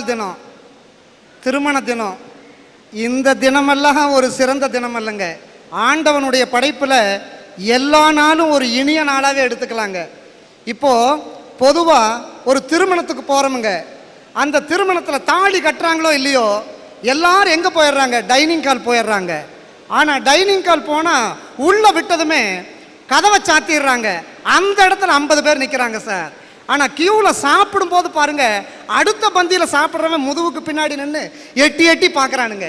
பிறந்தநாள் தினம், திருமண தினம், இந்த தினமெல்லாம் ஒரு சிறந்த தினம் அல்லங்க. ஆண்டவனுடைய படைப்பில் எல்லா நாளும் ஒரு இனிய நாளாகவே எடுத்துக்கலாங்க. இப்போது பொதுவாக ஒரு திருமணத்துக்கு போகிறோமுங்க, அந்த திருமணத்தில் தாலி கட்டுறாங்களோ இல்லையோ எல்லாரும் எங்கே போயிடுறாங்க? டைனிங் ஹால் போயிடுறாங்க. ஆனால் டைனிங் ஹால் போனால் உள்ளே விட்டதுமே கதவை சாத்திடுறாங்க. அந்த இடத்துல 50 பேர் நிற்கிறாங்க சார். ஆனால் கியூவில் சாப்பிடும்போது பாருங்க, அடுத்த பந்தியில் சாப்பிட்றவன் முதுகுக்கு பின்னாடி நின்று எட்டி எட்டி பார்க்குறானுங்க,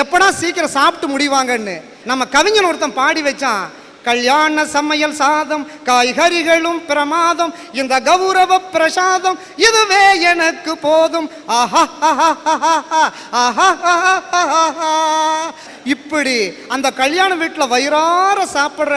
எப்படா சீக்கிரம் சாப்பிட்டு முடிவாங்கன்னு. நம்ம கவிஞன் ஒருத்தன் பாடி வச்சான், கல்யாண சமையல் சாதம் காய்கறிகளும் பிரமாதம், இந்த கௌரவ பிரசாதம் இதுவே எனக்கு போதும். இப்படி அந்த கல்யாண வீட்டில் வயிறார சாப்பிட்ற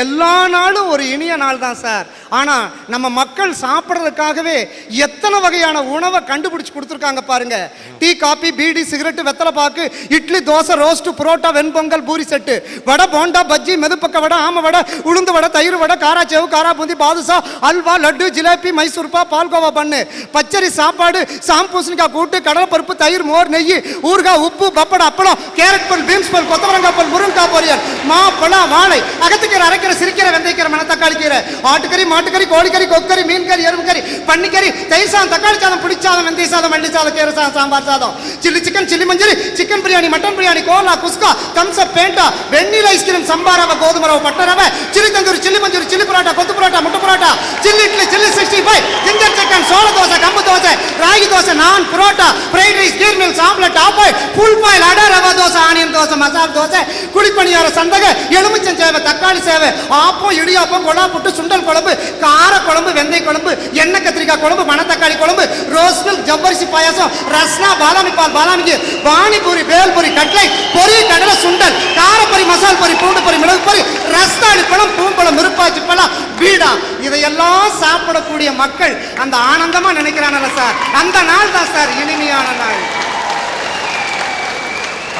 எல்லா நாளும் ஒரு இனிய நாள் தான் சார். ஆனால் நம்ம மக்கள் சாப்பிட்றதுக்காகவே எத்தனை வகையான உணவை கண்டுபிடிச்சு கொடுத்துருக்காங்க பாருங்க. டீ, காபி, பீடி, சிகரெட்டு, வெத்தலை பாக்கு, இட்லி, தோசை, ரோஸ்ட்டு, புரோட்டா, வெண்பொங்கல், பூரி செட்டு, வடை, போண்டா, பஜ்ஜி, மெதுப்பக்க வடை, ஆம வடை, உளுந்து வடை, தயிர் வடை, காராச்சேவு, காராபூந்தி, பாதுஷா, அல்வா, லட்டு, ஜிலேபி, மைசூர்பா, பால்கோவா பண்ணு, பச்சரி சாப்பாடு, சாம்பூசணிக்காய் கூட்டு, கடலைப்பருப்பு, தயிர், மோர், நெய், ஊறுகாய், உப்பு, பப்படம், அப்பளம், கேரட் பல், பீன்ஸ் பல், கொத்தவரங்காய் பல், முருங்காய் பொரியல், மா, பழம், வாழை, அகத்துக்கீரை, அரைக்கீரை, சிரிக்கீரை, வெந்தயக்கீரை, மணத்தக்காளி கீரை, ஆட்டுக்கறி, மாட்டுக்கறி, கோழிக்கறி, கொக்கறி, மீன் கறி, எறும்புக்கறி, பன்னிக்கறி, தயிர் சாதம், தக்காளி சாதம், புளிச்சாதம், வெந்தய சாதம், மல்லி சாதம், கீரை சாதம், சாம்பார் சாதம், சில்லி சிக்கன், சில்லி மஞ்சள், chicken biryani, mutton biryani, cola, kuska, Thums Up, Fanta, vanilla ice cream, சம்பாரவ, கோதுமை ரவை, பட்டை ரவை, chilli tandoori, chilli manchurian, chilli parotta, கொத்து பரோட்டா, முட்டை parotta, chilli idli, chilli 65, ginger chicken, சோள தோசை, கம்பு தோசை, ராகி தோசை, நான், புரோட்டா, ஃப்ரைட் ரைஸ், கீர் meals, omelette, half boil, full boil, adai, rava dosa, onion dosa, மசால் தோசை, குழிப்பணியார, சந்தக, எலுமிச்சம் சேவை, தக்காளி சேவை, ஆப்பம், இடியாப்பம், கொலா புட்டு, சுண்டல் குழம்பு, கார குழம்பு, வெந்தய குழம்பு, எண்ணெய் கத்திரிக்காய் குழம்பு, மணத்தக்காளி குழம்பு, ரோஸ் மில்க், ஜவ்வரிசி பாயாசம், ரஸ்னா, பாலாமி பால், பாலாமிக்கு, பானிபூரி, பேல்பூரி, கட்லை, பொரி, கடலை, சுண்டல், காரப்பொரி, மசால் பொரி, பூண்டு பொரி, மிளகு பொரி, ரஸ்தாளி பழம், பூம்பழம், மிருப்பாச்சி பழம், பீடா, இதையெல்லாம் சாப்பிடக்கூடிய மக்கள் அந்த ஆனந்தமா நினைக்கிறானல்ல சார், அந்த நாள் தான் சார் இனிமையான நாள்.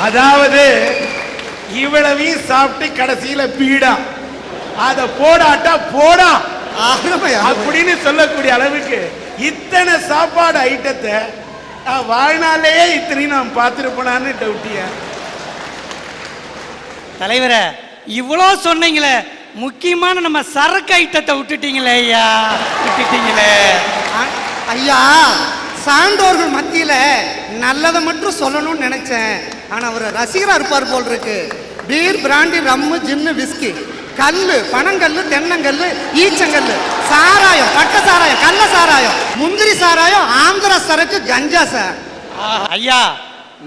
அதாவது இவ்வளவையும் சாப்பிட்டு கடைசியில பீடா, அத போடாட்டா போடா அப்படின்னு சொல்லக்கூடிய அளவுக்கு இத்தனை சாப்பாடு ஐட்டத்தை வாழ்நாளையே இத்தனையும் நான் பார்த்துருப்பேனான்னு டவுட்டிய. தலைவரை இவ்வளோ சொன்னீங்களே, முக்கியமான நம்ம சரக்கு ஐட்டத்தை விட்டுட்டீங்களே ஐயா, விட்டுட்டீங்களே ஐயா. சான்றோர்கள் மத்தியில நல்லதை மட்டும் சொல்லணும்னு நினைச்சேன், ஆனா அவர் ரசிகரா இருப்பார் போல் இருக்கு. பீர், பிராண்டி, ரம்மு, ஜின்னு, விஸ்கி, கல்லு, பனங்கல்லு, தென்னங்கல்லு, ஈச்சங்கல்லு, சாராயம், பட்ட சாராயம், கள்ள சாராயம், முந்திரி சாராயம், ஆந்திர சரக்கு, கஞ்சா சார். ஐயா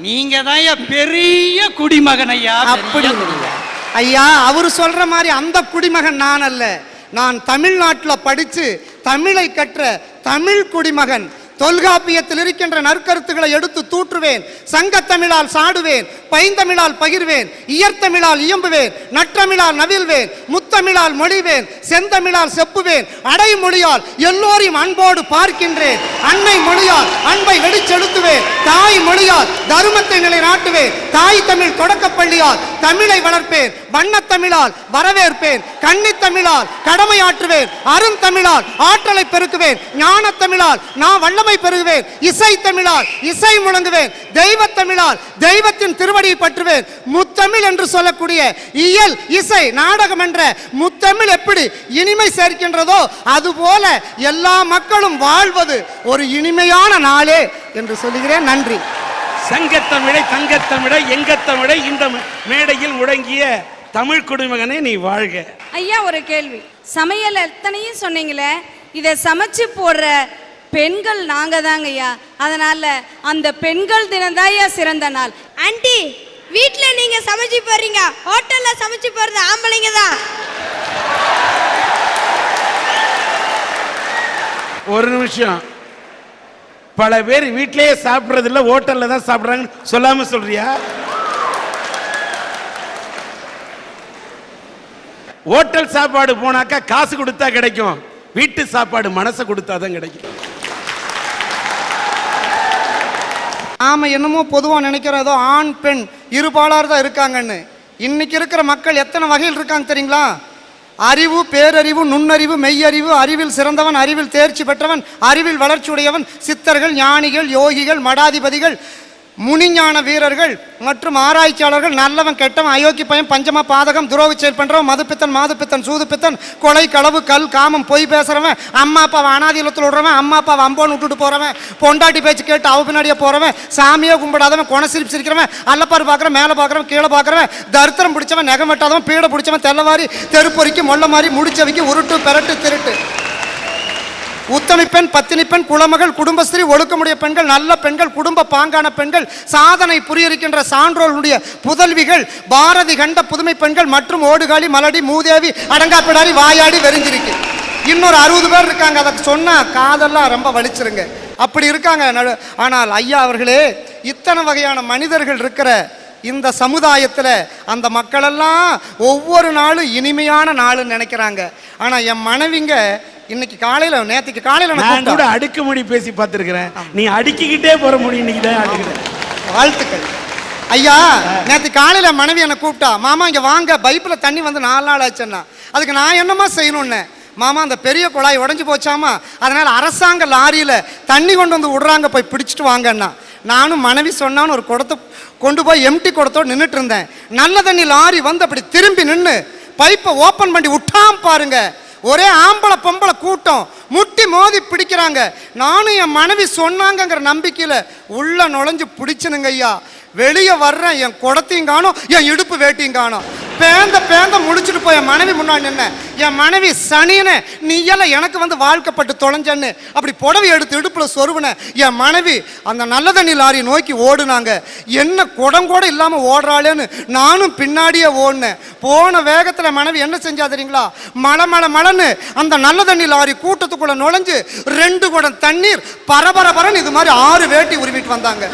நீங்க தான் பெரிய குடிமகன் ஐயா. அப்படி ஐயா, அவரு சொல்ற மாதிரி அந்த குடிமகன் நான் அல்ல. நான் தமிழ்நாட்டில் படித்து தமிழை கற்ற தமிழ் குடிமகன். தொல்காப்பியத்தில் இருக்கின்ற நற்கருத்துக்களை எடுத்து தூற்றுவேன், சங்கத்தமிழால் சாடுவேன், பைந்தமிழால் பகிர்வேன், இயற்தமிழால் இயம்புவேன், நற்றமிழால் நவிழ்வேன், முத்தமிழால் மொழிவேன், செந்தமிழால் செப்புவேன், அடைமொழியால் எல்லோரையும் அன்போடு பார்க்கின்றேன், அன்னை மொழியால் அன்பை வெடிச்செலுத்துவேன், தாய் மொழியால் தருமத்தை நிலைநாட்டுவேன், தாய் தமிழ் தொடக்கப்பள்ளியால் தமிழை வளர்ப்பேன், வண்ணத்தமிழால் வரவேற்பேன், கன்னித்தமிழால் கடமையாற்றுவேன், அருந்தமிழால் ஆற்றலை பெருக்குவேன், ஞானத்தமிழால் நான் வல்லமை பெறுவேன், இசை தமிழால் இசை முழங்குவேன், தெய்வத்தமிழால் தெய்வத்தின் திருவடியை பற்றுவேன். முத்தமிழ் என்று சொல்லக்கூடிய இயல், இசை, நாடகம் என்ற முத்தமிழ் எப்படி இனிமை சேர்க்கின்றதோ அதுபோல எல்லா மக்களும் வாழ்வது ஒரு இனிமையான நாளே என்று சொல்லுகிறேன். நன்றி. சங்கத்தமிழை, தங்கத்தமிழை, எங்கத்தமிழை இந்த மேடையில் முழங்கிய தமிழ் குடிமகனே நீ வாழ்க. ஐயா ஒரு கேள்வி, சமையல் எத்தனையும் சொன்னீங்களே, இதை சமைச்சு போடுற பெண்கள் நாங்க தாங்க ஐயா, அதனால அந்த பெண்கள் தினம் தான் ஐயா சிறந்த நாள். ஆண்டி வீட்ல நீங்க சமைச்சு போறீங்க, ஹோட்டல்ல சமைச்சு போறது ஆம்பளைங்க தான். ஒரு நிமிஷம், பல பேர் வீட்லயே சாப்பிடுறது இல்ல, ஹோட்டல்ல தான் சாப்பிடுறாங்கன்னு சொல்லாம சொல்றியா? ஹோட்டல் சாப்பாடு போனாக்கா காசு கொடுத்தா கிடைக்கும், வீட்டு சாப்பாடு மனசை கொடுத்தாதான் கிடைக்கும். நாம என்னமோ பொதுவாக நினைக்கிறதோ ஆண் பெண் இருபாலார் தான் இருக்காங்கன்னு. இன்னைக்கு இருக்கிற மக்கள் எத்தனை வகையில் இருக்காங்க தெரியுங்களா? அறிவு, பேரறிவு, நுண்ணறிவு, மெய்யறிவு, அறிவில் சிறந்தவன், அறிவில் தேர்ச்சி பெற்றவன், அறிவில் வளர்ச்சியுடையவன், சித்தர்கள், ஞானிகள், யோகிகள், மடாதிபதிகள், முனிஞான வீரர்கள் மற்றும் ஆராய்ச்சியாளர்கள், நல்லவன், கெட்டவன், அயோக்கி பையன், பஞ்சம பாதகம், துரோக செயல் பண்றவன், மதுப்பித்தன், மாதுப்பித்தன், சூதுப்பித்தன், கொலை, களவு, கல், காமம், பொய் பேசுறவன், அம்மா அப்பாவை அனாதிலத்தில் விடுறவன், அம்மா அப்பாவை அம்போன்னு விட்டுட்டு போறவன், பொண்டாட்டி பேச்சு கேட்டு அவ பின்னாடியே போறவன், சாமியே கும்பிடாதவன், கொணசிரிப்பு சிரிக்கிறவன், அல்லப்பாரு பார்க்குறவன், மேலே பார்க்குறவன், கீழே பார்க்குறவன், தரித்திரம் பிடிச்சவன், நகம் வெட்டாதவன், பீடை பிடிச்சவன், தெல்லவாரி, தெருப்பொறிக்கு, மொல்ல மாதிரி, முடிச்சவைக்கு, உருட்டு, பெரட்டு, திருட்டு, உத்தமி பெண், பத்தினி பெண், குலமகள், குடும்பஸ்திரீ, ஒழுக்கமுடைய பெண்கள், நல்ல பெண்கள், குடும்ப பாங்கான பெண்கள், சாதனை புரியிருக்கின்ற சான்றோர்களுடைய புதல்விகள், பாரதி கண்ட புதுமை பெண்கள் மற்றும் ஓடுகாலி, மலடி, மூதேவி, அடங்காப்பிடாரி, வாயாடி, வெறிஞ்சிருக்கு. இன்னொரு 60 பேர் இருக்காங்க. அதை சொன்னா காதெல்லாம் ரொம்ப வலிச்சிருங்க. அப்படி இருக்காங்க. ஆனால் ஐயா அவர்களே, இத்தனை வகையான மனிதர்கள் இருக்கிற இந்த சமுதாயத்தில் அந்த மக்களெல்லாம் ஒவ்வொரு நாளும் இனிமையான நாளுன்னு நினைக்கிறாங்க. ஆனால் என் மனைவிங்க இன்னைக்கு காலையில, நேற்றுக்கு காலையில நான் கூட அடுக்குமொழி பேசி பார்த்துருக்கிறேன். நீ அடுக்கிக்கிட்டே போற முடியும். இன்னைக்கு தான் அடுக்கிறேன். வாழ்த்துக்கள் ஐயா. நேற்று காலையில மனைவி என்னை கூப்பிட்டா, மாமா இங்க வாங்க, பைப்பில் தண்ணி வந்து 4 நாள் ஆச்சுன்னா. அதுக்கு நான் என்னமா செய்யணும்னு, மாமா அந்த பெரிய குழாய் உடஞ்சி போச்சாமா, அதனால அரசாங்க லாரியில தண்ணி கொண்டு வந்து விடுறாங்க, போய் பிடிச்சிட்டு வாங்கன்னா. நானும் மனைவி சொன்னான்னு ஒரு குடத்தை கொண்டு போய் எம்டி குடத்தோடு நின்றுட்டு இருந்தேன். நல்ல தண்ணி லாரி வந்து அப்படி திரும்பி நின்று பைப்பை ஓப்பன் பண்ணி விட்டாம் பாருங்க. ஒரே ஆம்பளை பொம்பளை கூட்டம் முட்டி மோதி பிடிக்கிறாங்க. நானும் என் மனைவி சொன்னாங்கங்கிற நம்பிக்கையில் உள்ள நுழைஞ்சு பிடிச்சனுங்க ஐயா. வெளியே வர்றேன், என் குடத்தையும் காணும், என் இடுப்பு வேட்டியும் காணும். பேந்த முடிச்சுட்டு போய் என் மனைவி முன்னாடி நின்ன. என் மனைவி சனியனை, நீ எல்லாம் எனக்கு வந்து வாழ்க்கப்பட்டு தொலைஞ்சன்னு அப்படி புடவை எடுத்து இடுப்புல சொருவின. என் மனைவி அந்த நல்ல தண்ணி லாரியை நோக்கி ஓடுனாங்க. என்ன குடம் கூட இல்லாம ஓடுறாளேன்னு நானும் பின்னாடியே ஓடினேன். போன வேகத்துல மனைவி என்ன செஞ்சா தெரியுங்களா, மழன்னு அந்த நல்ல தண்ணி லாரி கூட்டத்துக்குள்ள நுழைஞ்சு 2 குடம் தண்ணீர் பரபரன்னு இது மாதிரி 6 வேட்டி உருவிட்டு வந்தாங்க.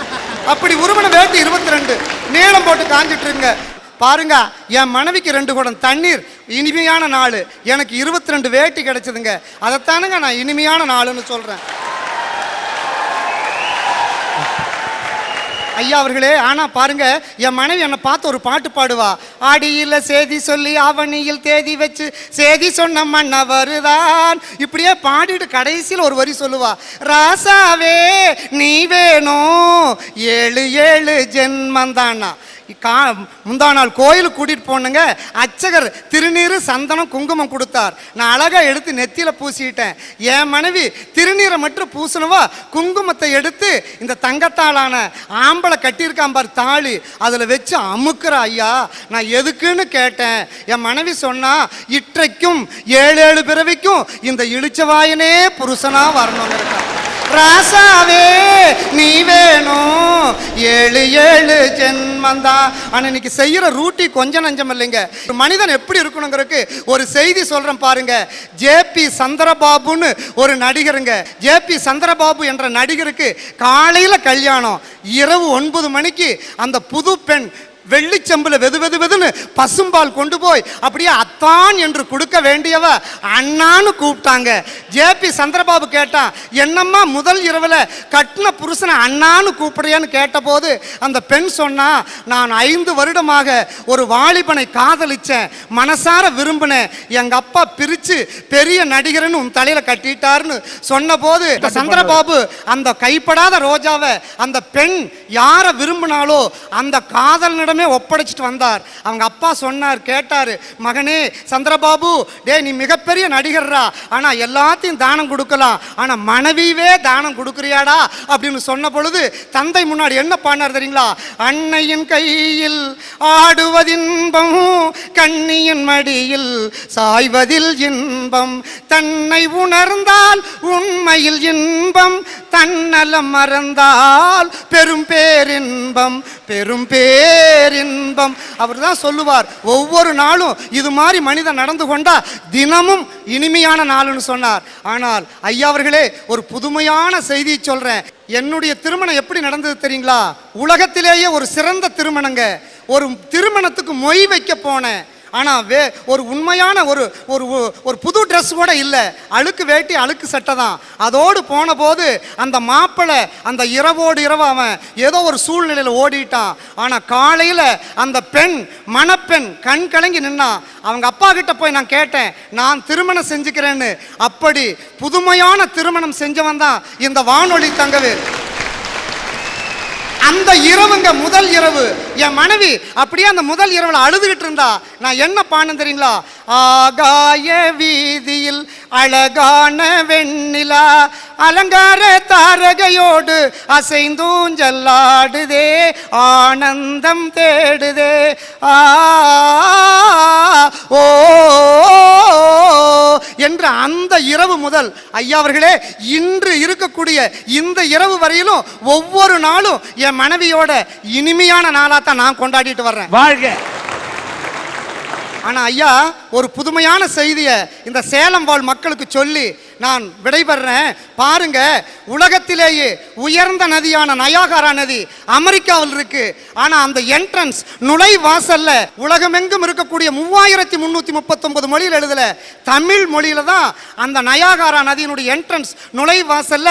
அப்படி உருவன வேட்டி 22 நீளம் போட்டு காஞ்சிட்டு இருங்க பாருங்க. என் மனைவிக்கு 2 குடம் தண்ணீர், இனிமையான நாள். எனக்கு 22 வேட்டி கிடைச்சதுங்க. அதைத்தானுங்க நான் இனிமையான நாளுன்னு சொல்றேன் ஐயா அவர்களே. ஆனா பாருங்க, என் மனைவி என்னை பார்த்து ஒரு பாட்டு பாடுவா. ஆடியில சேதி சொல்லி அவனியில் தேதி வச்சு சேதி சொன்ன மன்ன வருதான். இப்படியே பாடிட்டு கடைசியில் ஒரு வரி சொல்லுவா, ராசாவே நீ வேணும் 7 ஜென்மந்தானா. முந்தா நாள் கோயிலுக்கு கூட்டிட்டு போனுங்க. அர்ச்சகர் திருநீர், சந்தனம், குங்குமம் கொடுத்தார். நான் அழகா எடுத்து நெத்தியில பூசிட்டேன். என் மனைவி திருநீரை மட்டும் பூசணுவா, குங்குமத்தை எடுத்து இந்த தங்கத்தாலான ஆம்பளை கட்டியிருக்கான் பார் தாலி, அதுல வச்சு அமுக்குற. ஐயா நான் எதுக்குன்னு கேட்டேன். என் மனைவி சொன்னா, இற்றைக்கும் 7 பிறவிக்கும் இந்த இழிச்சவாயனே புருஷனா வரணுங்க. ராசாவே நீ வேணும் 7 ஜென்மந்தா. ஆனா இன்னைக்கு செய்யற ரூட்டி கொஞ்சம் நஞ்சம் இல்லைங்க. ஒரு மனிதன் எப்படி இருக்கணுங்கிறதுக்கு ஒரு செய்தி சொல்றேன் பாருங்க. ஜேபி சந்திரபாபுன்னு ஒரு நடிகருங்க. ஜேபி சந்திரபாபு என்ற நடிகருக்கு காலையில கல்யாணம். இரவு 9 மணிக்கு அந்த புது பெண் வெள்ளிச்சம்புல வெதுன்னு பசும்பால் கொண்டு போய் அப்படியே அத்தான் என்று கொடுக்க வேண்டியவ அண்ணான்னு கூப்பிட்டாங்க. ஜேபி சந்திரபாபு கேட்டா, என்னம்மா முதல் இரவுல கட்டின புருஷனை அண்ணான்னு கூப்பிடுறியான்னு கேட்டபோது அந்த பெண் சொன்னா, நான் 5 வருடமாக ஒரு வாலிபனை காதலிச்சேன், மனசார விரும்பினேன், எங்க அப்பா பிரிச்சு பெரிய நடிகர்னு உன் தலையில கட்டிட்டாருன்னு சொன்ன போது சந்திரபாபு அந்த கைப்படாத ரோஜாவை அந்த பெண் யார விரும்பினாலோ அந்த காதலனிடம் ஒப்படைச்சிட்டு வந்தார். அவங்க அப்பா சொன்னார், கேட்டாரு, மகனே சந்திரபாபு, டே நீ மிகப்பெரிய நடிகர்ரா, ஆனா எல்லாத்தையும் தானம் கொடுக்கலாம், ஆனா மனைவியே தானம் கொடுக்குறியாடா அப்படின்னு சொன்ன பொழுது தந்தை முன்னாடி என்ன பண்ணார் தெரியுங்களா, அன்னையின் கையில் ஆடுவதின்பம், கண்ணியின் மடியில் சாய்வதில் இன்பம், தன்னை உணர்ந்தால் உண்மையில் இன்பம், தன்னலம் மறந்தால் பெரும் பேரின்பம், பெரும் பேரின்பம். அவர் தான் சொல்லுவார், ஒவ்வொரு நாளும் இது மாதிரி மனிதன் நடந்து கொண்டா தினமும் இனிமையான நாள்னு சொன்னார். ஆனால் ஐயா அவர்களே, ஒரு புதுமையான செய்தியை சொல்றேன். என்னுடைய திருமணம் எப்படி நடந்தது தெரியுங்களா, உலகத்திலேயே ஒரு சிறந்த திருமணங்க. ஒரு திருமணத்துக்கு மொய் வைக்க போனேன். ஆனால் ஒரு உண்மையான ஒரு ஒரு ஒரு புது ட்ரெஸ் கூட இல்லை, அழுக்கு வேட்டி அழுக்கு சட்டை தான். அதோடு போன போது அந்த மாப்பிள்ளை அந்த இரவோடு இரவு அவன் ஏதோ ஒரு சூழ்நிலையில் ஓடிட்டான். ஆனால் காலையில் அந்த பெண் மணப்பெண் கண் கலங்கி நின்னா. அவங்க அப்பா கிட்ட போய் நான் கேட்டேன், நான் திருமணம் செஞ்சுக்கிறேன்னு. அப்படி புதுமையான திருமணம் செஞ்சவன் தான் இந்த வானொலி தங்கவேல். அந்த இரவுங்க முதல் இரவு என் மனைவி அப்படியே அந்த முதல் இரவுல அழுதுகிட்டு இருந்தா. நான் என்ன பாடுன்னு தெரியுங்களா? ஆகாய வீதியில் அழகான வெண்ணிலா அலங்கார தாரகையோடு அசைந்தூஞ்சல்லாடுதே ஆனந்தம் தேடுதே ஆ ஓ என்ற அந்த இரவு முதல் ஐயா அவர்களே இன்று இருக்கக்கூடிய இந்த இரவு வரையிலும் ஒவ்வொரு நாளும் என் மனைவியோட இனிமையான நாளா தான் நான் கொண்டாடிட்டு வர்றேன். வாழ்க. ஆனா ஐயா ஒரு புதுமையான செய்தியை இந்த சேலம் வாழ் மக்களுக்கு சொல்லி நான் விடைபெறேன். பாருங்க, உலகத்திலேயே உயர்ந்த நதியான நயாகரா நதி அமெரிக்காவில் இருக்கு. ஆனா அந்த என்ட்ரன்ஸ் நுழைவாசல்ல உலகமெங்கும் இருக்கக்கூடிய 3339 மொழியில் எழுதல, தமிழ் மொழியில தான் அந்த நயாகரா நதியினுடைய என்ட்ரன்ஸ் நுழைவாசல்ல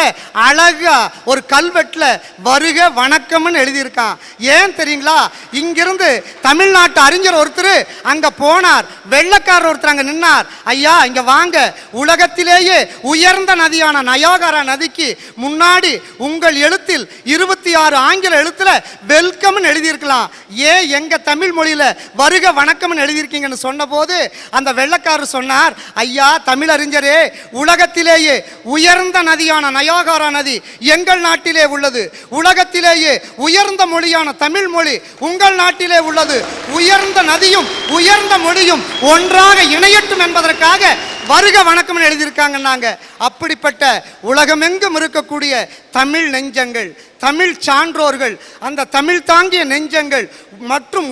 அழகா ஒரு கல்வெட்டுல வருக வணக்கம்னு எழுதியிருக்கான். ஏன் தெரியுங்களா? இங்கிருந்து தமிழ்நாட்டு அறிஞர் ஒருத்தர் அங்க போனார், வெள்ளக்காரர் ஒருத்தர் அங்க நின்னார். ஐயா இங்க வாங்க, உலகத்திலேயே உயர்ந்த நதியான நயாகரா நதிக்கு முன்னாடி உங்கள் எழுத்தில் 26 ஆங்கில எழுத்துல வெல்கம் எழுதியிருக்கலாம், ஏன் எங்க தமிழ் மொழியில வருக வணக்கம் எழுதியிருக்கீங்கன்னு சொன்ன போது அந்த வெள்ளக்காரர் சொன்னார், ஐயா தமிழறிஞரே, உலகத்திலேயே உயர்ந்த நதியான நயாகரா நதி எங்கள் நாட்டிலே உள்ளது, உலகத்திலேயே உயர்ந்த மொழியான தமிழ் மொழி உங்கள் நாட்டிலே உள்ளது, உயர்ந்த நதியும் உயர்ந்த மொழியும் ஒன்றாக இணையட்டும் என்பதற்காக வருக வணக்கம் எழுதியிருக்காங்கன்னாங்க. அப்படிப்பட்ட உலகமெங்கும் இருக்கக்கூடிய தமிழ் நெஞ்சங்கள், தமிழ் சான்றோர்கள், அந்த தமிழ் தாங்கிய நெஞ்சங்கள் மற்றும்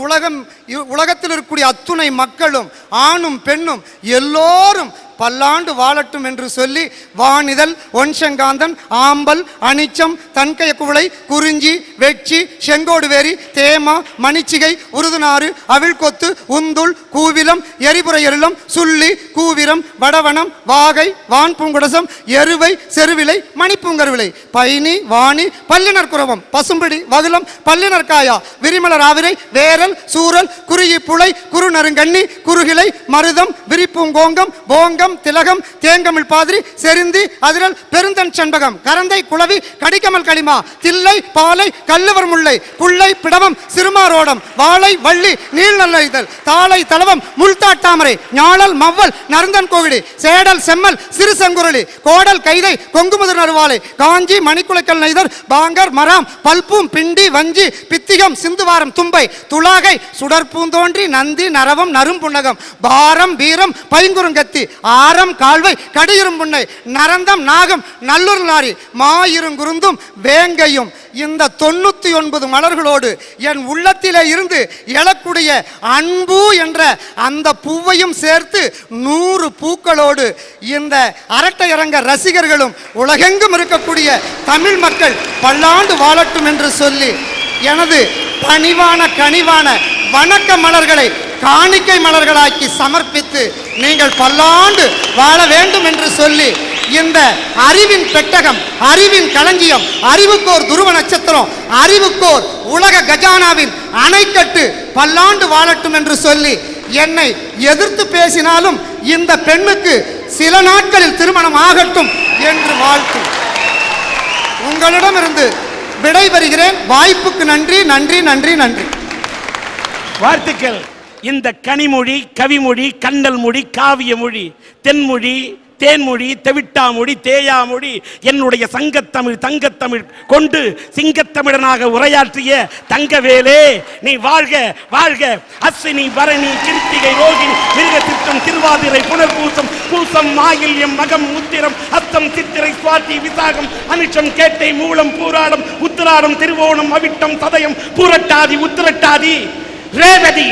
உலகத்தில் இருக்கக்கூடிய அத்துணை மக்களும் ஆணும் பெண்ணும் எல்லோரும் பல்லாண்டு வாழட்டும் என்று சொல்லி வானிதழ் ஒன்செங்காந்தன் ஆம்பல் அனிச்சம் தன்கைய குவளை குறிஞ்சி வெட்சி செங்கோடுவேரி தேமா மணிச்சிகை உருதுநாறு அவிழ்கொத்து உந்துள் கூவிலம் எரிபுரையெருளம் சுள்ளி கூவிரம் வடவனம் வாகை வான் பூங்குடசம் எருவை செருவிலை மணிப்பூங்கருவிலை பைனி வாணி பல்லினர் குரவம் பசும்பிடி வகுலம் பல்லினர் காயா விரிமலர் ஆவிரை வேரல் சூரல் குறுகி புலை குறுநருங்கண்ணி குறுகிலை மருதம் விரிப்பூங்கோங்கம் போங்கம் திலகம் தேங்கமிழ் பாதிரி செருந்தி அதிரல் பெருந்தன் செண்பகம் கரந்தை குளவி கடிக்கமல் களிமா தில்லை பாலை கல்லுவர் முல்லை புள்ளை பிடவம் சிறுமாரோடம் வாழை வள்ளி நீள் நல்ல தாளை தளவம் முள்தாட்டாமரை ஞாழல் மவ்வல் நருந்தன் கோவிடி சேடல் செம்மல் சிறு சங்குரளி கோடல் கைதை கொங்குமுதர் நறுவாலை காஞ்சி மணிக்குலைக்கல் நெய்தர் பாங்கர் மராம் பல்பூம் பிண்டி வஞ்சி பித்திகம் சிந்துவாரம் தும்பை துளாகை சுடற்பூந்தோன்றி நந்தி நரவம் நரும்புன்னகம் பாரம் வீரம் பைங்குறுங்கத்தி ஆரம் கால்வை கடியிரும்புன்னை நரந்தம் நாகம் நல்லூர் நாரி மாயிருங்குருந்தும் வேங்கையும் இந்த 99 மலர்களோடு என் உள்ளத்திலே இருந்து எழக்கூடிய அன்பு என்ற அந்த பூவையும் சேர்த்து 100 பூக்களோடு இந்த அரட்டையரங்க ரசிகர்களும் உலகெங்கும் இருக்கக்கூடிய தமிழ் மக்கள் பல்லாண்டு வாழட்டும் என்று சொல்லி எனது பணிவான கனிவான வணக்க மலர்களை காணிக்கை மலர்களாக்கி சமர்ப்பித்து நீங்கள் பல்லாண்டு வாழ வேண்டும் என்று சொல்லி இந்த அறிவின் பெட்டகம், அறிவின் களஞ்சியம், அறிவுக்கோர் துருவ நட்சத்திரம், அறிவுக்கோர் உலக கஜானாவின் அணைக்கட்டு பல்லாண்டு வாழட்டும் என்று சொல்லி என்னை எதிர்த்து பேசினாலும் இந்த பெண்ணுக்கு சில நாட்களில் திருமணம் ஆகட்டும் என்று வாழ்த்து உங்களிடமிருந்து விடைபெறுகிறேன். வாய்ப்புக்கு நன்றி நன்றி நன்றி நன்றி. வாழ்த்துக்கள். இந்த கனிமொழி, கவிமொழி, கண்டல் மொழி, காவிய மொழி, தென்மொழி, தேன்மொழி, தெவிட்டாமொழி, தேயாமொழி, என்னுடைய சங்கத்தமிழ் தங்கத்தமிழ் கொண்டு சிங்கத்தமிழனாக உரையாற்றிய தங்கவேலே நீ வாழ்க வாழ்க. அஸ்வினி பரணி கிருத்திகை ரோகிணி மிருக சித்தம் திருவாதிரை புனர்பூசம் பூசம் மாயில்யம் மகம் உத்திரம் அத்தம் சித்திரை சுவாதி விசாகம் அனிச்சம் கேட்டை மூலம் பூராடம் உத்திராடம் திருவோணம் அவிட்டம் சதயம் பூரட்டாதி உத்திரட்டாதி ரேவதி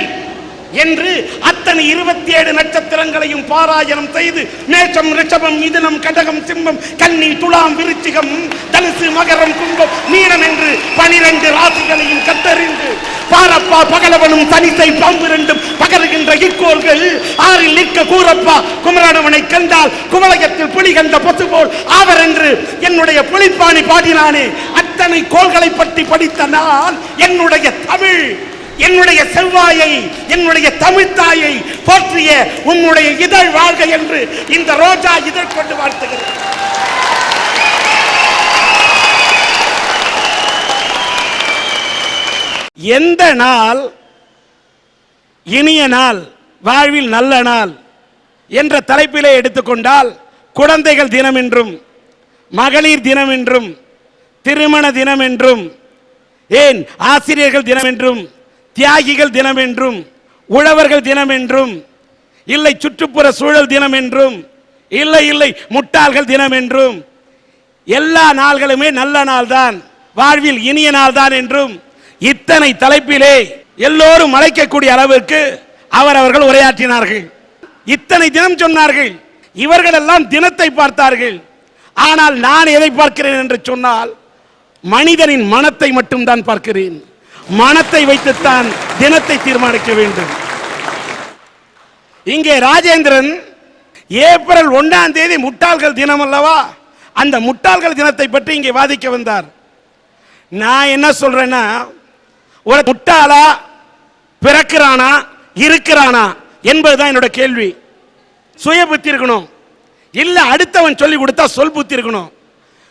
என்று அத்தனை 27 நட்சத்திரங்களையும் பாராயணம் செய்து மேஷம் ரிஷபம் மிதுனம் கடகம் சிம்மம் கன்னி துலாம் விருச்சிகம் தனுசு மகரம் கும்பம் மீனம் என்று 12 ராசிகள் பாவிகளையும் கத்தறிந்து பாரப்பா பகலவனும் தனித்தை பாம்பு இரண்டும் பகருகின்ற இக்கோள்கள் ஆறில் நிற்க கூறப்பா குமரனவனை கண்டால் குமலகத்தில் புலி கண்ட பொத்து போல் ஆவர் என்று என்னுடைய புலிப்பாணி பாடினானே. அத்தனை கோள்களை பற்றி படித்த நான் என்னுடைய தமிழ், என்னுடைய செவ்வாயை, என்னுடைய தமிழ் தாயை போற்றிய உன்னுடைய இதழ் வாழ்க என்று இந்த ரோஜா இதழ் கொண்டு வாழ்த்துகிறேன். எந்த நாள் இனிய நாள், வாழ்வில் நல்ல நாள் என்ற தலைப்பிலே எடுத்துக்கொண்டால் குழந்தைகள் தினம் என்றும், மகளிர் தினம் என்றும், திருமண தினம் என்றும், ஏன் ஆசிரியர்கள் தினம் என்றும், தியாகிகள் தினம் என்றும், உழவர்கள் தினம் என்றும், இல்லை சுற்றுப்புற சூழல் தினம் என்றும், இல்லை முட்டாள்கள் தினம் என்றும், எல்லா நாள்களுமே நல்ல நாள் தான், வாழ்வில் இனிய நாள் தான் என்றும் இத்தனை தலைப்பிலே எல்லோரும் அழைக்கக்கூடிய அளவுக்கு அவர்கள் உரையாற்றினார்கள். இத்தனை தினம் சொன்னார்கள். இவர்கள் எல்லாம் தினத்தை பார்த்தார்கள். ஆனால் நான் எதை பார்க்கிறேன் என்று சொன்னால் மனிதனின் மனத்தை மட்டும்தான் பார்க்கிறேன். மனத்தை வைத்துத்தான் தினத்தை தீர்மானிக்க வேண்டும். இங்கே ராஜேந்திரன் ஏப்ரல் 1ஆம் தேதி முட்டாள்கள் தினம் அல்லவா, அந்த முட்டாள்கள் தினத்தை பற்றி இங்கே வாதிக்க வந்தார். நான் என்ன சொல்றேன்னா, ஒரு முட்டாளா பிறக்கிறானா இருக்கிறானா என்பதுதான் என்னோட கேள்வி. சுய புத்தி இருக்கணும், இல்ல அடுத்தவன் சொல்லி கொடுத்தா சொல் புத்தி இருக்கணும்.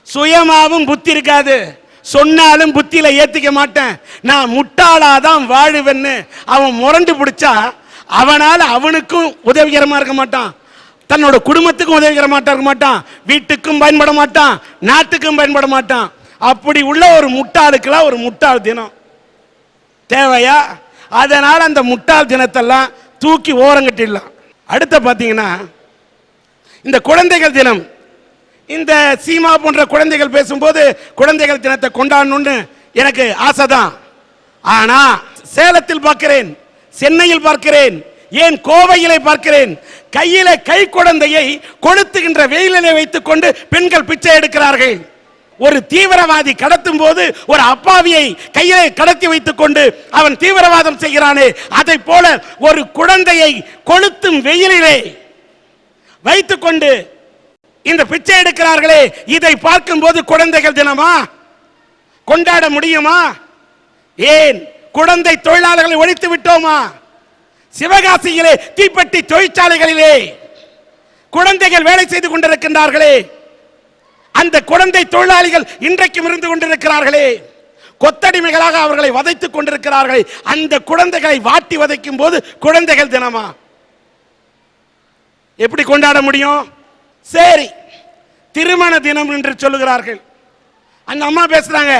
சுயமாவும் புத்தி இருக்காது, சொன்னாலும் புத்தியில ஏத்திக்க மாட்டேன், நான் முட்டாளாதான் வாழுவேன்னு அவன் முரண்டு பிடிச்சா அவனால அவனுக்கும் உதவிகரமா இருக்க மாட்டான், தன்னோட குடும்பத்துக்கும் உதவிகரமா இருக்க மாட்டான், வீட்டுக்கும் பயன்பட மாட்டான், நாட்டுக்கும் பயன்பட மாட்டான். அப்படி உள்ள ஒரு முட்டாளுக்கெல்லாம் ஒரு முட்டாள் தினம் தேவையா? அதனால அந்த முட்டாள் தினத்தெல்லாம் தூக்கி ஓரங்கட்டிடலாம். அடுத்த பார்த்தீங்கன்னா இந்த குழந்தைகள் தினம், இந்த சீமா போன்ற குழந்தைகள் பேசும்போது குழந்தைகள் தினத்தை கொண்டாடணும்னு எனக்கு ஆசைதான். ஆனா சேலத்தில் பார்க்கிறேன், சென்னையில் பார்க்கிறேன், ஏன் கோவையிலே பார்க்கிறேன், கையில கை குழந்தையை கொளுத்துகின்ற வெயிலிலே வைத்துக் கொண்டு பெண்கள் பிச்சை எடுக்கிறார்கள். ஒரு தீவிரவாதி கடத்தும் போது ஒரு அப்பாவியை கையிலே கடத்தி வைத்துக் கொண்டு அவன் தீவிரவாதம் செய்கிறானே, அதை போல ஒரு குழந்தையை கொளுத்தும் வெயிலிலே வைத்துக் கொண்டு இந்த பிச்சை எடுக்கிறார்களே, இதை பார்க்கும் போது குழந்தைகள் தினமா கொண்டாட முடியுமா? ஏன் குழந்தை தொழிலாளர்களை ஒழித்து விட்டோமா? சிவகாசியிலே தீப்பெட்டி தொழிற்சாலைகளிலே குழந்தைகள் வேலை செய்து கொண்டிருக்கின்றார்களே, அந்த குழந்தை தொழிலாளிகள் இன்றைக்கும் இருந்து கொண்டிருக்கிறார்களே, கொத்தடிமைகளாக அவர்களை வதைத்துக் கொண்டிருக்கிறார்கள். அந்த குழந்தைகளை வாட்டி வதைக்கும் போது குழந்தைகள் தினமா எப்படி கொண்டாட முடியும்? சரி, திருமண தினம் என்று சொல்லுகிறார்கள். அந்த அம்மா பேசுறாங்க,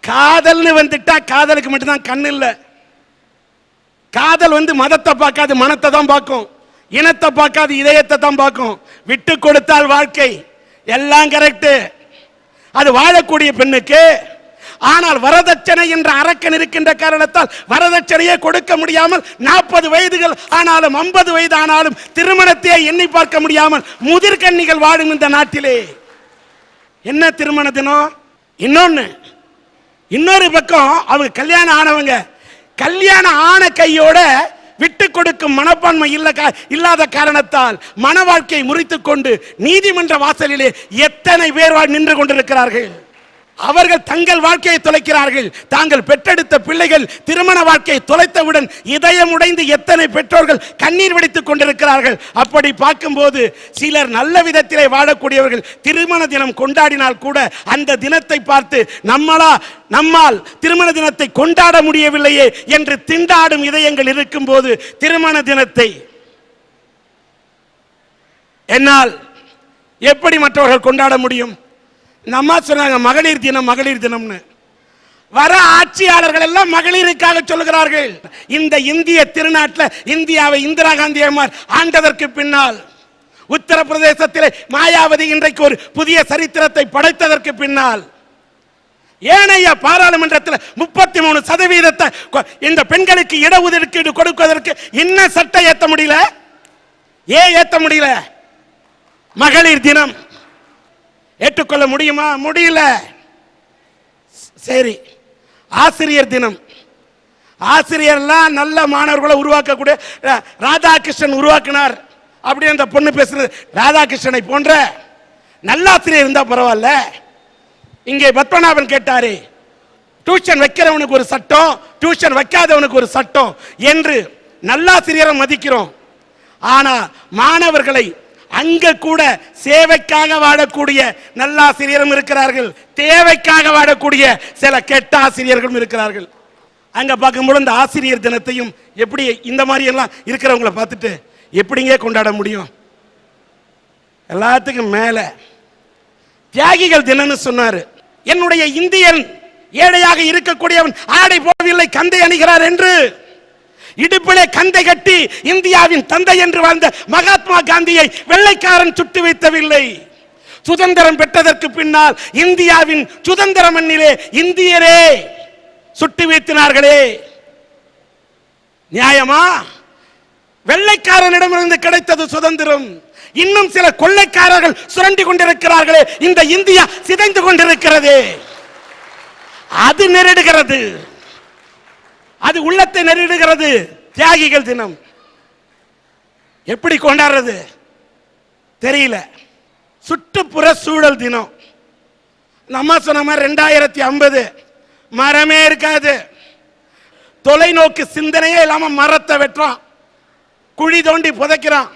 காதல்னு வந்துட்டா காதலுக்கு மட்டும்தான் கண் இல்லை. காதல் மதத்தை பார்க்காது, மனத்தை தான் பார்க்கும். இனத்தை பார்க்காது, இதயத்தை தான் பார்க்கும். விட்டு கொடுத்தால் வாழ்க்கை எல்லாம் கரெக்ட், அது வாழக்கூடிய பெண்ணுக்கு. ஆனால் வரதட்சணை என்ற அரக்கன் இருக்கின்ற காரணத்தால் வரதட்சணையே கொடுக்க முடியாமல் 40 வயதுகள் ஆனாலும் 50 வயது ஆனாலும் திருமணத்தையே எண்ணி பார்க்க முடியாமல் முதிர்கன்னிகள் வாழும் இந்த நாட்டிலே என்ன திருமண தினம்? இன்னொரு பக்கம் அவங்க கல்யாணம் ஆனவங்க கல்யாணம் ஆன கையோட விட்டு கொடுக்கும் மனப்பான்மை இல்லாத காரணத்தால் மன வாழ்க்கையை முறித்துக் கொண்டு நீதிமன்ற வாசலிலே எத்தனை பேர் நின்று கொண்டிருக்கிறார்கள். அவர்கள் தங்கள் வாழ்க்கையை தொலைக்கிறார்கள். தாங்கள் பெற்றெடுத்த பிள்ளைகள் திருமண வாழ்க்கையை தொலைத்தவுடன் இதயம் உடைந்து எத்தனை பெற்றோர்கள் கண்ணீர் வடித்துக் கொண்டிருக்கிறார்கள். அப்படி பார்க்கும்போது சிலர் நல்ல விதத்திலே வாழக்கூடியவர்கள் திருமண தினம் கொண்டாடினால் கூட அந்த தினத்தை பார்த்து நம்மால் திருமண தினத்தை கொண்டாட முடியவில்லையே என்று திண்டாடும் இதயங்கள் இருக்கும் போது திருமண தினத்தை என்னால் எப்படி மற்றவர்கள் கொண்டாட முடியும்? இந்த அம்மா சொன்னாங்க மகளிர் தினம் மகளிர் தினம்னு. வர ஆட்சியாளர்கள் எல்லாம் மகளிருக்காக சொல்லுகிறார்கள். இந்த இந்திய திருநாட்டில் இந்தியாவை இந்திரா காந்தி அம்மார் ஆண்டதற்கு பின்னால், உத்தரப்பிரதேசத்தில் மாயாவதி இன்றைக்கு ஒரு புதிய சரித்திரத்தை படைத்ததற்கு பின்னால், ஏனைய பாராளுமன்றத்தில் 33% இந்த பெண்களுக்கு இடஒதுக்கீடு கொடுப்பதற்கு இன்னும் சட்டம் ஏற்ற முடியல. ஏன் ஏற்ற முடியல? மகளிர் தினம் ஏற்றுக்கொள்ள முடியுமா? முடியல. சரி, ஆசிரியர் தினம். ஆசிரியர்லாம் நல்ல மாணவர்களை உருவாக்கக்கூடிய ராதாகிருஷ்ணன் உருவாக்கினார் அப்படி அந்த பொண்ணு பேசுறது. ராதாகிருஷ்ணனை போன்ற நல்ல ஆசிரியர் இருந்தா பரவாயில்ல. இங்கே பத்மநாபன் கேட்டாரு, டியூஷன் வைக்கிறவனுக்கு ஒரு சட்டம், டியூஷன் வைக்காதவனுக்கு ஒரு சட்டம் என்று நல்லாசிரியரை மதிக்கிறோம். ஆனா மாணவர்களை அங்க கூட சேவைக்காக வாழக்கூடிய நல்லாசிரியரும் இருக்கிறார்கள், தேவைக்காக வாழக்கூடிய சில கெட்ட ஆசிரியர்களும் இருக்கிறார்கள். அங்க பார்க்கும்போது இந்த ஆசிரியர் தினத்தையும் எப்படி இந்த மாதிரி எல்லாம் இருக்கிறவங்களை பார்த்துட்டு எப்படிங்க கொண்டாட முடியும்? எல்லாத்துக்கும் மேல தியாகிகள் தினம்னு சொன்னாரு. என்னுடைய இந்தியன் ஏழையாக இருக்கக்கூடியவன் ஆடை போடவில்லை, கந்தை அணிகிறார் என்று இடுப்பிலே கந்தை கட்டி இந்தியாவின் தந்தை என்று வாழ்ந்த மகாத்மா காந்தியை வெள்ளைக்காரன் சுட்டு வைத்தவில்லை. சுதந்திரம் பெற்றதற்கு பின்னால் இந்தியாவின் சுதந்திர மண்ணிலே இந்தியரே சுட்டு வீழ்த்தினார்களே. நியாயமா? வெள்ளைக்காரனிடமிருந்து கிடைத்தது சுதந்திரம். இன்னும் சில கொள்ளைக்காரர்கள் சுரண்டி கொண்டிருக்கிறார்களே, இந்த இந்தியா சிதைந்து கொண்டிருக்கிறது. அது நெருடுகிறது, அது உள்ளத்தை நெருடுகிறது. தியாகிகள் தினம் எப்படி கொண்டாடுறது தெரியல. சுற்றுப்புற சூழல் தினம் நம்ம சொன்ன மாதிரி 2050 மரமே இருக்காது. தொலைநோக்கு சிந்தனையே இல்லாம மரத்தை வெட்டுறான், குழி தோண்டி புதைக்கிறான்.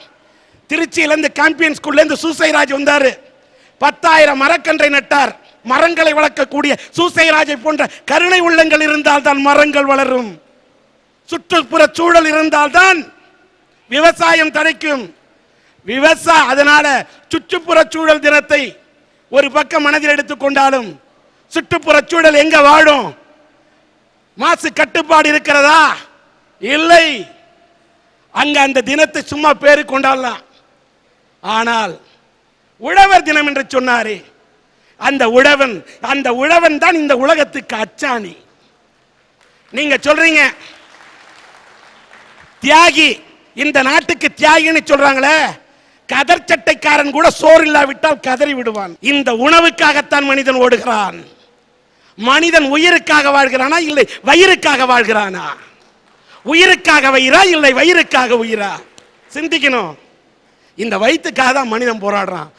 திருச்சியிலிருந்து சாம்பியன் ஸ்கூல்ல இருந்து சூசைராஜ் வந்தாரு, 10,000 மரக்கன்றை நட்டார். மரங்களை வளர்க்கக்கூடிய சூசைராஜை போன்ற கருணை உள்ளங்கள் இருந்தால் தான் மரங்கள் வளரும். சுற்றுப்புற சூழல் இருந்தால் தான் விவசாயம் தடைக்கும். அதனால சுற்றுப்புற சூழல் தினத்தை ஒரு பக்கம் மனதில் எடுத்துக்கொண்டாலும் சுற்றுப்புற சூழல் எங்க வாழும்? மாசு கட்டுப்பாடு இருக்கிறதா? இல்லை. அங்க அந்த தினத்தை சும்மா பேரு கொண்டாடலாம். ஆனால் உழவர் தினம் என்று சொன்னாரே, அந்த உழவன் தான் இந்த உலகத்துக்கு அச்சாணி. நீங்க சொல்றீங்க தியாகி, இந்த நாட்டுக்கு தியாகின்னு சொல்றாங்களே, கதர் சட்டைக்காரன் கூட சோறு இல்லாவிட்டால் கதறி விடுவான். இந்த உணவுக்காகத்தான் மனிதன் ஓடுகிறான். மனிதன் உயிருக்காக வாழ்கிறானா இல்லை வயிறுக்காக வாழ்கிறானா? உயிருக்காக வயிறா இல்லை வயிறுக்காக உயிரா? சிந்திக்கணும். இந்த வயிற்றுக்காக தான் மனிதன் போராடுறான்.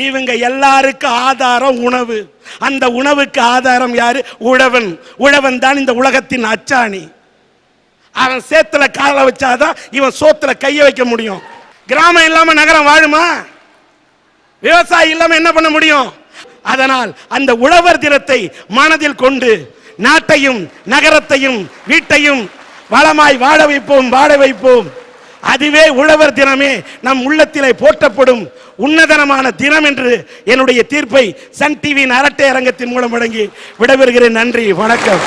இவங்க எல்லாருக்கும் ஆதாரம் உணவு. அந்த உணவுக்கு ஆதாரம் யாரு? உழவன். உழவன் தான் இந்த உலகத்தின் அச்சாணி. அவன் சேத்துல கால வச்சாதான் இவன் சோத்துல கைய வைக்க முடியும். கிராமம் இல்லாம நகரம் வாழுமா? விவசாயி இல்லாம என்ன பண்ண முடியும்? அதனால் அந்த உழவர் தினத்தை மனதில் கொண்டு நாட்டையும் நகரத்தையும் வீட்டையும் வளமாய் வாழ வைப்போம். அதுவே உழவர் தினமே நம் உள்ளத்திலே போற்றப்படும் உன்னதனமான தினம் என்று என்னுடைய தீர்ப்பை சன் டிவியின் அரட்டை அரங்கத்தின் மூலம் வழங்கி விடைபெறுகிறேன். நன்றி, வணக்கம்.